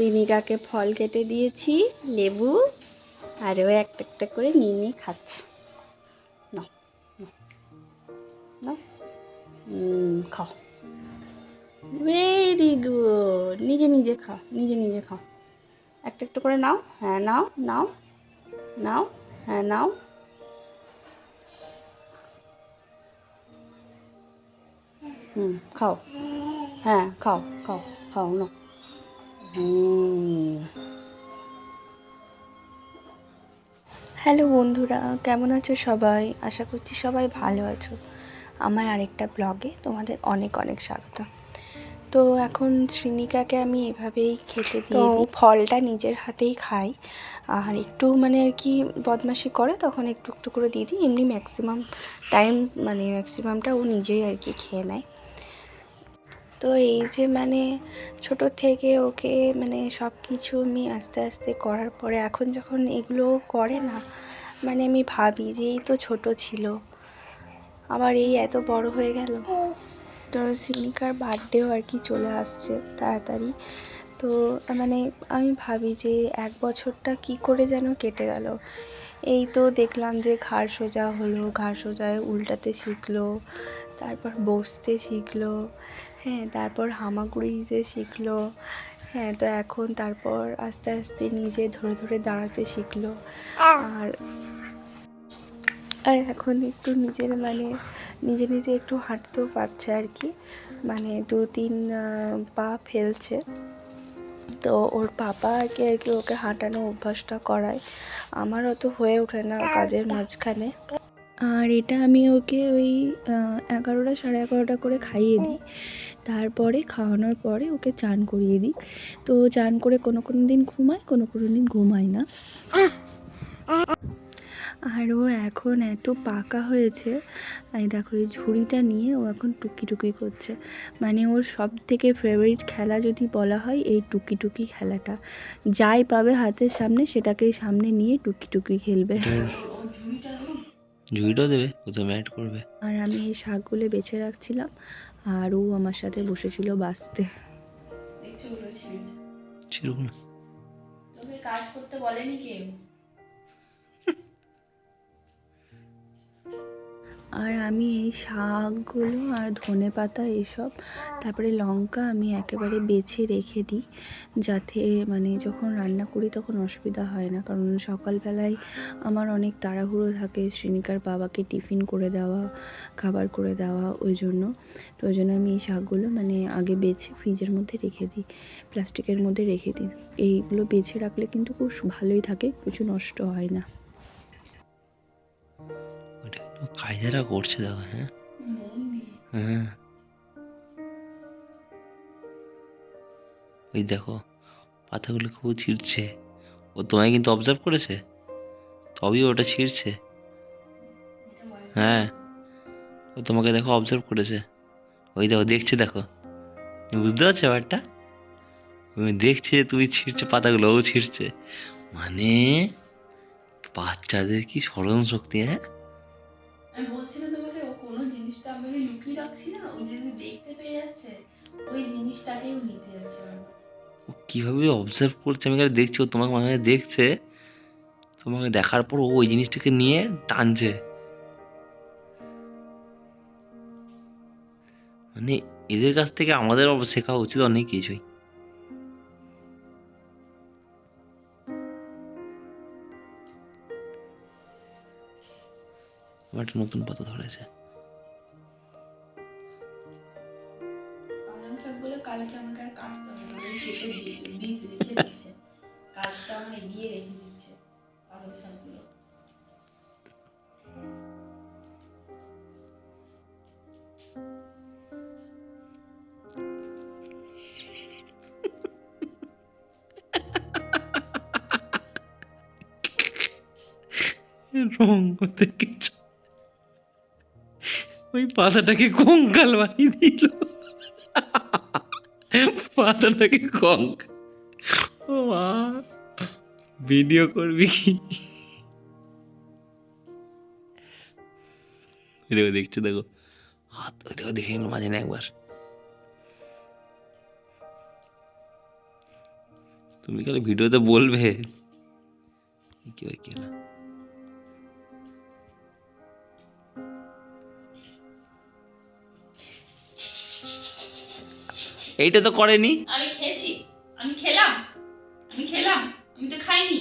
শ্রীনিকাকে ফল কেটে দিয়েছি, লেবু, আর ও একটা একটা করে নিয়ে নিয়ে খাচ্ছে। নাও নাও, খাও, ভেরি গুড। নিজে নিজে খাও, নিজে নিজে খাও, একটা একটা করে নাও। হ্যাঁ নাও নাও নাও, হ্যাঁ নাও। খাও, হ্যাঁ খাও খাও খাও নাও। হ্যালো বন্ধুরা, কেমন আছো সবাই? আশা করছি সবাই ভালো আছো। আমার আরেকটা ব্লগে তোমাদের অনেক অনেক স্বাগত। তো এখন শ্রীনিকাকে আমি এভাবেই খেতে দিয়ে দিই। ফলটা নিজের হাতেই খাই, আর একটু মানে আর কি বদমাশি করে তখন একটু একটু করে দিয়ে দিই। এমনি ম্যাক্সিমাম টাইম মানে ম্যাক্সিমামটা ও নিজেই আর কি খেয়ে নেয়। তো এই যে মানে ছোটো থেকে ওকে মানে সব কিছু আমি আস্তে আস্তে করার পরে এখন যখন এগুলো করে না, মানে আমি ভাবি যে এই তো ছোটো ছিল, আবার এই এত বড় হয়ে গেল। তো শ্রীনিকার বার্থডেও আর কি চলে আসছে তাড়াতাড়ি। তো মানে আমি ভাবি যে 1 বছরটা কি করে যেন কেটে গেল। এই তো দেখলাম যে ঘাড় সোজা হলো, ঘাড় সোজায় উল্টাতে শিখলো, তারপর বসতে শিখলো, হ্যাঁ, তারপর হামাগুড়ি দিতে শিখলো, হ্যাঁ, তো এখন তারপর আস্তে আস্তে নিজে ধরে ধরে দাঁড়াতে শিখলো। আর এখন একটু নিজের মানে নিজে নিজে একটু হাঁটতেও পারছে আর কি, মানে 2-3 পা ফেলছে। তো ওর পাপা আর কি ওকে হাঁটানো অভ্যাসটা করায়। আমার অত হয়ে ওঠে না কাজের মাঝখানে। আর এটা আমি ওকে ওই 11টা 11:30 করে খাইয়ে দিই। তারপরে খাওয়ানোর পরে ওকে চান করিয়ে দিই। তো চান করে কোনো কোনো দিন ঘুমায়, কোনো কোনো দিন ঘুমায় না। আর ও এখন এত পাকা হয়েছে, এই দেখো এই ঝুড়িটা নিয়ে ও এখন টুকি টুকি করছে। মানে ওর সব থেকে ফেভারিট খেলা যদি বলা হয় এই টুকি টুকি খেলাটা, যাই পাবে হাতের সামনে সেটাকেই সামনে নিয়ে টুকি টুকি খেলবে। ঝুড়িটাও দেবে, প্রথমে অ্যাড করবে। আর আমি এই শাকগুলো বেছে রাখছিলাম, আর ও আমার সাথে বসেছিল বাছতে। ছিড়ুক না, তোকে কাজ করতে বলেনি কেউ। আর আমি এই শাকগুলো আর ধনেপাতা এসব, তারপরে লঙ্কা আমি একেবারে বেছে রেখে দিই, যাতে মানে যখন রান্না করি তখন অসুবিধা হয় না। কারণ সকালবেলায় আমার অনেক তাড়াহুড়ো থাকে, শ্রীনিকার বাবাকে টিফিন করে দেওয়া, খাবার করে দেওয়া, ওই জন্য। তো ওই জন্য আমি এই শাকগুলো মানে আগে বেছে ফ্রিজের মধ্যে রেখে দিই, প্লাস্টিকের মধ্যে রেখে দিই। এইগুলো বেছে রাখলে কিন্তু খুব ভালোই থাকে, কিছু নষ্ট হয় না। ওইটা কায়দারা করছে দেখো। হ্যাঁ হ্যাঁ, ওই দেখো পাতাগুলো খুব ছিঁড়ছে। ও তোমায় কিন্তু অবজার্ভ করেছে, তবেই ওটা ছিঁড়ছে। হ্যাঁ, ও তোমাকে দেখো অবজার্ভ করেছে। ওই দেখো দেখছে, দেখো বুঝতে পারছো ব্যাপারটা? তুমি দেখছে তুমি ছিঁড়ছে পাতাগুলো, ও ছিঁড়ছে। মানে বাচ্চাদের কি স্মরণ শক্তি! হ্যাঁ, আমি বলছি না তোমাকে, ও কোনো জিনিসটা আমি লুকিয়ে রাখছি না, ও যদি দেখতে পেয়ে যাচ্ছে ওই জিনিসটাকেও নিতে যাচ্ছে। ও কীভাবে অবজার্ভ করছে আমি খালি দেখছি। ও তোমাকে মাঝে মাঝে দেখছে, তোমাকে দেখার পর ও ওই জিনিসটাকে নিয়ে টানছে। মানে এদের কাছ থেকে আমাদের শেখা উচিত অনেক কিছুই। আমার একটা নতুন পাতা ধরেছে। পালং শাকগুলো কালকে আমাকে আর কাটতে হবে না, কেটে বীজ রেখে দিচ্ছে, কাজটা আমার এগিয়ে রেখে দিচ্ছে পালং শাকগুলো। রং করতে কিছু ওই পাতাটাকে কঙ্কাল বানিয়ে দিল, পাতাটাকে ও মা, ভিডিও করবি কি? দেখো দেখছো, দেখো হাত, ওই দেখো দেখে নিল মাঝে না একবার। তুমি খালি ভিডিওতে বলবে কি হয় কি না। এইটা তো করেনি। আমি খেয়েছি, আমি খেলাম, আমি তো খাইনি,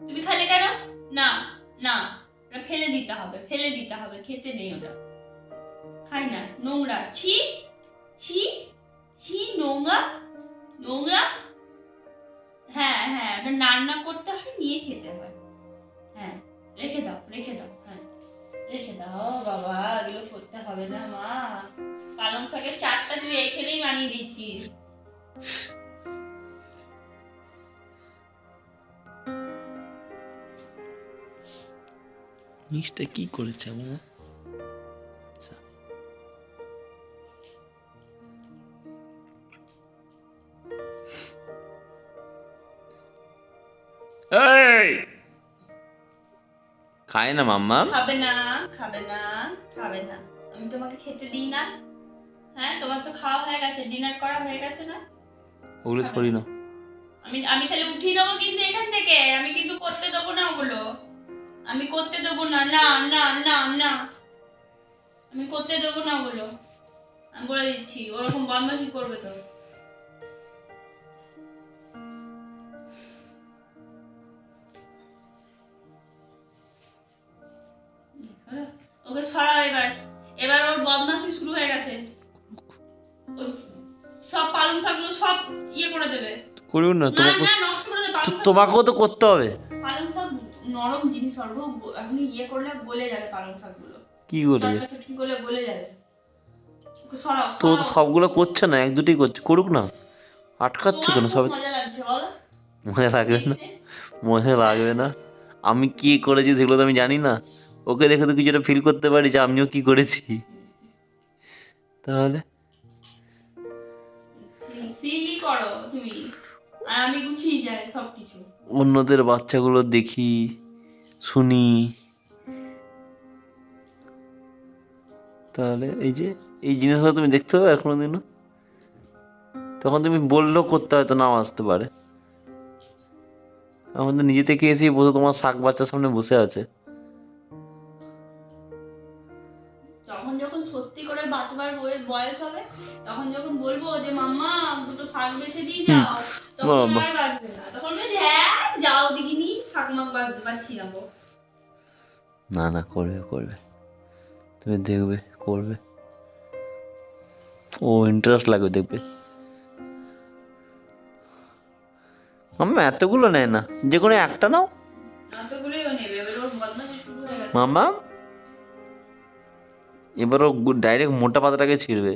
তুমি খালে কেন? না না, ওটা ফেলে দিতে হবে, খেতে নেই ওটা, খাই না, নোংরা, ছি ছি ছি, নোংরা নোংরা। হ্যাঁ হ্যাঁ, ওটা রান্না করতে হয়, নিয়ে খেতে হয়। হ্যাঁ, রেখে দাও, হ্যাঁ রেখে দাও বাবা, এগুলো করতে হবে না মা। পালং শাকের চাটটা তুই এখানেই বানিয়ে দিচ্ছিস। মিষ্টি কি করেছে আমার? এই খায় না মাম্মা। খাবে না, আমি তোমাকে খেতে দিই না? হ্যাঁ, তোমার তো খাওয়া হয়ে গেছে, ডিনার করা হয়ে গেছে না? ওগুলো সরি না। আমি তাহলে উঠিয়ে নেবো কিন্তু এখান থেকে, আমি কিন্তু করতে দেবো না ওগুলো, আমি করতে দেবো না, না না না না, আমি করতে দেবো না ওগুলো, আমি বলে দিচ্ছি, ওরকম বদমাশি করবে তো। ওকে ছড়াও এবার ওর বদমাশি শুরু হয়ে গেছে, সব পালং শাকগুলো সব ইয়ে করে দেবে। করুন না, না না, নষ্ট করে দেবে। তোমাকেও তো করতে হবে। পালং শাক নরম জিনিস, এখন ইয়ে করলে গলে যাবে পালং শাকগুলো, কি করবে? চটচটি করলে গলে যাবে। সরাও, তো ও তো সবগুলো করছে না, এক দুটোই করছে, করুক না, আটকাচ্ছ কেন সবাই? মজা লাগছে বলো? মজা লাগবে না, মজা লাগবে না। আমি কি করেছি সেগুলো তো আমি জানি না, ওকে দেখে তো কিছুটা ফিল করতে পারি যে আমিও কি করেছি। তাহলে ফিলই করো তুমি, আর আমি গুছিয়ে যাই সবকিছু। অন্যদের বাচ্চাগুলো দেখি শুনি, তাহলে এই যে এই জিনিসগুলো তুমি দেখতে হবে এখনো দিনও, তখন তুমি বললেও করতে হয়তো নাও আসতে পারে। এখন তো নিজে থেকে এসেই বসে তোমার শাক বাচ্চার সামনে বসে আছে। তখন যখন সত্যি করে বাঁচবার বয়স হবে, তখন যখন বলবো যে মাম্মা দুটো শাক বেছে দিয়ে যাও, তখন বাবা। আর বাঁচবে না, তখন বলবে হ্যাঁ যাও দেখিনি, শাক মাক বাঁচতে পারছি না গো। না না, করবে করবে, তুমি দেখবে করবে, ও ইন্টারেস্ট লাগবে দেখবে। মাম্মা এতগুলো নেয় না, যে কোনো একটা নাও। এতগুলোই ও নেবে, এবার ওর বদমাশি শুরু হয়ে গেছে। মাম্মা এবার ও ডাইরেক্ট মোটা পাতাটাকে ছিঁড়বে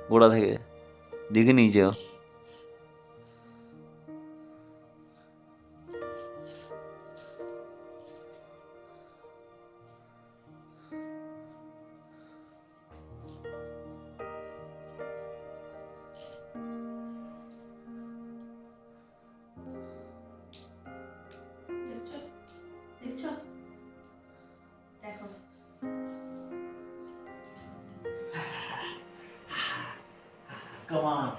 গোড়া থেকে, দেখে নিয়েছে ও। দেখছো দেখছো, দেখো Come on.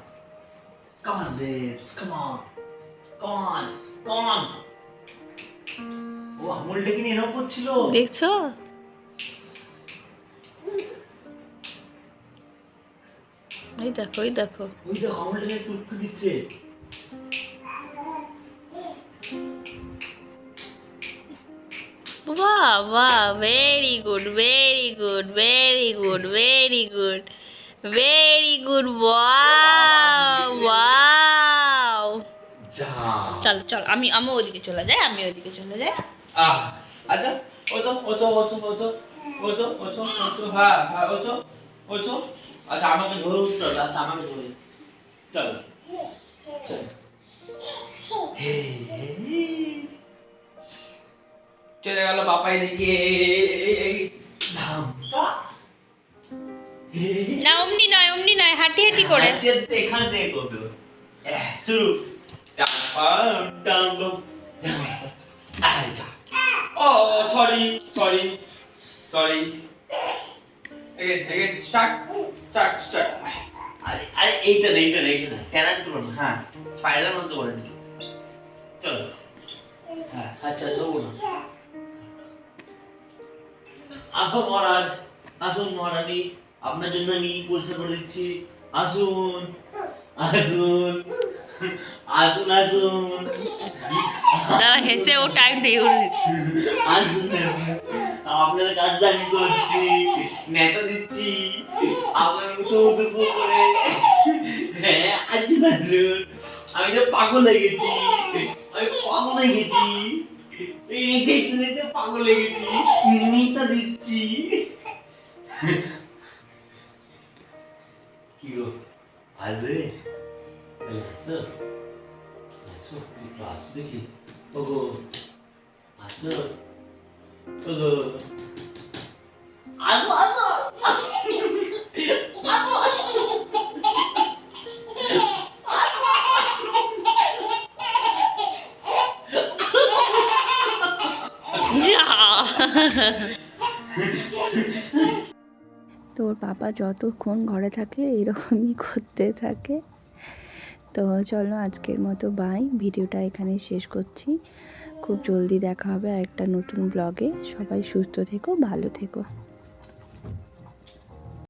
Come on, babes. Come on. Come on. Come on. ও আঙুলটাকে নিয়ে এরকম করছিল। দেখছো? এই দেখো ওই দেখো আঙুলটাকে তুলকে দিচ্ছে। বাহ বাহ, very good very good very good very good very good, wow wow. যা। চল চল, আমি ওদিকে চলে যাই, আচ্ছা হ্যাঁ আচ্ছা আমাকে ধরে উঠতে হবে, আচ্ছা আমাকে ধরে চল চল। চলে গেল বাপাই দিকে ধামকা। না অমনি নয়, হাঁটি হাঁটি করে। এখান থেকে করবে শুরু। ও সরি স্টার্ট। আরে এইটা না ট্যালেন্ট করো না। হ্যাঁ স্পাইডার মতো বলেন চলো হ্যাঁ আচ্ছা দেবো না আসো মহারাজ আসুন মহারানী আপনার জন্য আমি পরিষ্কার করে দিচ্ছি আসুন আসুন আসুন আসুন দাদা হেসে ও টাইম দিয়ে আসুন আপনার কাজটা আমি করছি নেতা দিচ্ছি আপনার মুখে উদুপু করে হ্যাঁ আসুন আসুন আমি তো পাগল হয়ে গেছি আমি পাগল হয়ে গেছি এই দেখতে দেখতে পাগল হয়ে গেছি নেতা দিচ্ছি কি গো আসবে আসো আসো একটু আসো দেখি ওগো আসো ওগো আসো আসো তোর পাপা যতক্ষণ ঘরে থাকে এরকমই করতে থাকে। তো চলো আজকের মতো বাই, ভিডিওটা এখানে শেষ করছি। খুব জলদি দেখা হবে একটা নতুন ব্লগে। সবাই সুস্থ থেকো, ভালো থেকো।